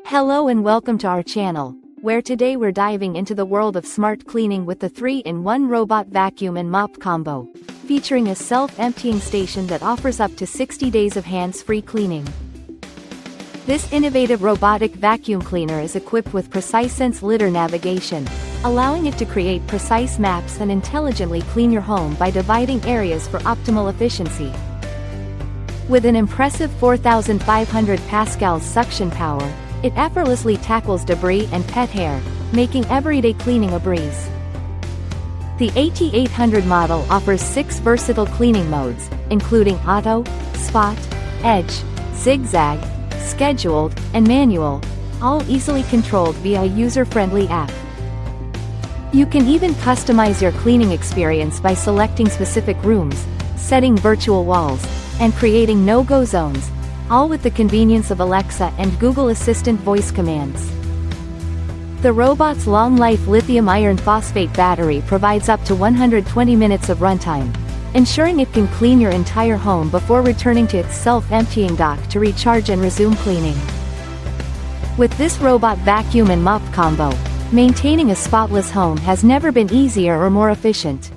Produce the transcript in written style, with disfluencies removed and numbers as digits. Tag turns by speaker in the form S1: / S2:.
S1: Hello and welcome to our channel, where today we're diving into the world of smart cleaning with the 3-in-1 robot vacuum and mop combo, featuring a self-emptying station that offers up to 60 days of hands-free cleaning. This innovative robotic vacuum cleaner is equipped with PreciSense LiDAR Navigation, allowing it to create precise maps and intelligently clean your home by dividing areas for optimal efficiency. With an impressive 4,500 pascals suction power, it effortlessly tackles debris and pet hair, making everyday cleaning a breeze. The AT800 model offers 6 versatile cleaning modes, including auto, spot, edge, zigzag, scheduled, and manual, all easily controlled via a user-friendly app. You can even customize your cleaning experience by selecting specific rooms, setting virtual walls, and creating no-go zones, all with the convenience of Alexa and Google Assistant voice commands. The robot's long-life lithium iron phosphate battery provides up to 120 minutes of runtime, ensuring it can clean your entire home before returning to its self-emptying dock to recharge and resume cleaning. With this robot vacuum and mop combo, maintaining a spotless home has never been easier or more efficient.